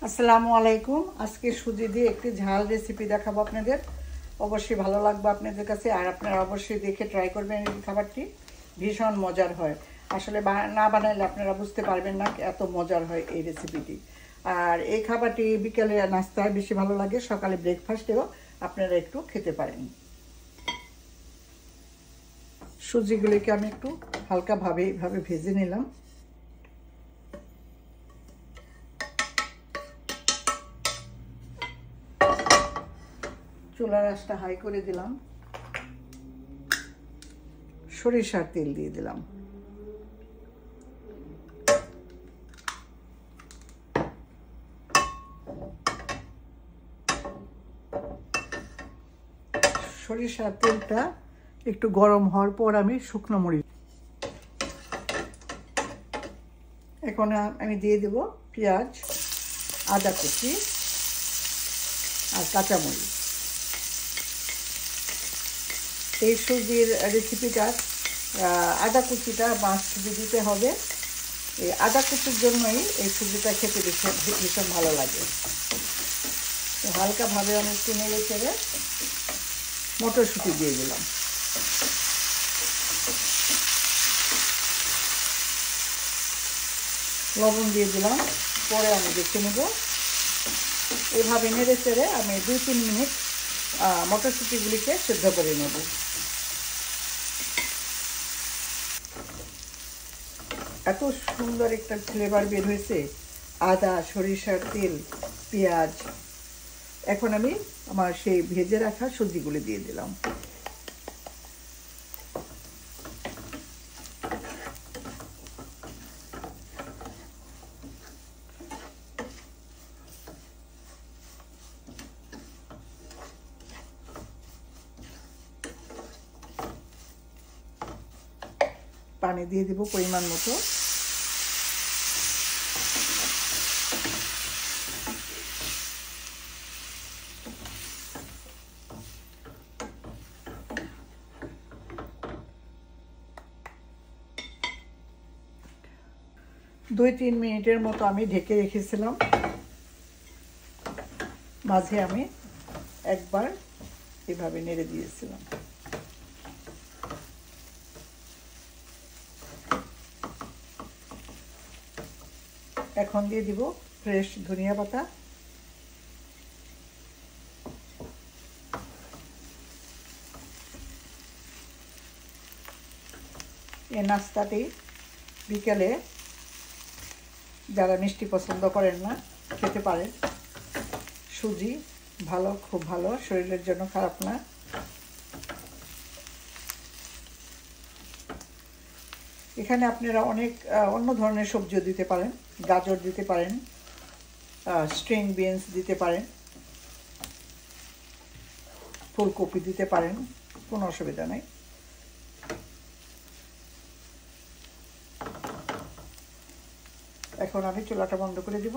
আসসালামু আলাইকুম। আজকে সুজি দিয়ে একটি ঝাল রেসিপি দেখাবো আপনাদের। অবশ্যই ভালো লাগবে আপনাদের কাছে, আর আপনারা অবশ্যই দেখে ট্রাই করবেন। এই খাবারটি ভীষণ মজার হয়। আসলে না বানাইলে আপনারা বুঝতে পারবেন না এত মজার হয় এই রেসিপিটি। আর এই খাবারটি বিকেলে নাস্তায় বেশি ভালো লাগে, সকালে ব্রেকফাস্টেও আপনারা একটু খেতে পারেন। সুজিগুলিকে আমি একটু হালকাভাবে এইভাবে ভেজে নিলাম। চুলার আঁচটা হাই করে দিলাম। সরিষার তেল দিয়ে দিলাম। সরিষার তেলটা একটু গরম হওয়ার পর আমি শুকনো মরিচ, এখন আমি দিয়ে দেব পেঁয়াজ, আদা কুচি আর কাঁচামরিচ। এই সুজির রেসিপিটার আদা কুচিটা মাস্ট দিতে হবে। এই আদা কুচির জন্যই এই সুজিটা খেতে ভীষণ ভালো লাগে। তো হালকাভাবে আমি একটু নেড়ে চেড়ে মটরশুঁটি দিয়ে দিলাম। লবণ দিয়ে দিলাম, পরে আমি দেখে নেব। এইভাবে নেড়ে চেড়ে আমি 2-3 মিনিট মটরশুঁটিগুলিকে সেদ্ধ করে নেব। এত সুন্দর একটা ফ্লেভার বের হয়েছে, আদা, সরিষার তেল, পেঁয়াজ। এখন আমি আমার সেই ভেজে রাখা সুজিগুলি দিয়ে দিলাম। পানি দিয়ে দিব পরিমাণ মতো। দুই 3 মিনিটের মতো আমি ঢেকে রেখেছিলাম। মাঝে আমি একবার এভাবে নেড়ে দিয়েছিলাম। এখন দিয়ে দিব ফ্রেশ ধনিয়া পাতা। এই নাস্তাটি বিকেলে যারা মিষ্টি পছন্দ করেন না খেতে পারেন। সুজি ভালো, খুব ভালো, শরীরের জন্য খারাপ না। এখানে আপনারা অনেক অন্য ধরনের সবজিও দিতে পারেন। গাজর দিতে পারেন, স্ট্রিং বিনস দিতে পারেন, ফুলকপি দিতে পারেন, কোনো অসুবিধা নেই। এখন আমি চুলাটা বন্ধ করে দিব।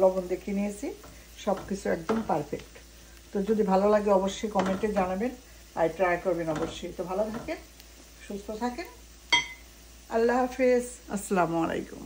লবণ দেখে নিয়েছি, সব কিছু একদম পারফেক্ট। তো যদি ভালো লাগে অবশ্যই কমেন্টে জানাবেন, আর ট্রাই করবেন অবশ্যই। তো ভালো থাকেন, সুস্থ থাকেন। আল্লাহ হাফেজ। আসসালামু আলাইকুম।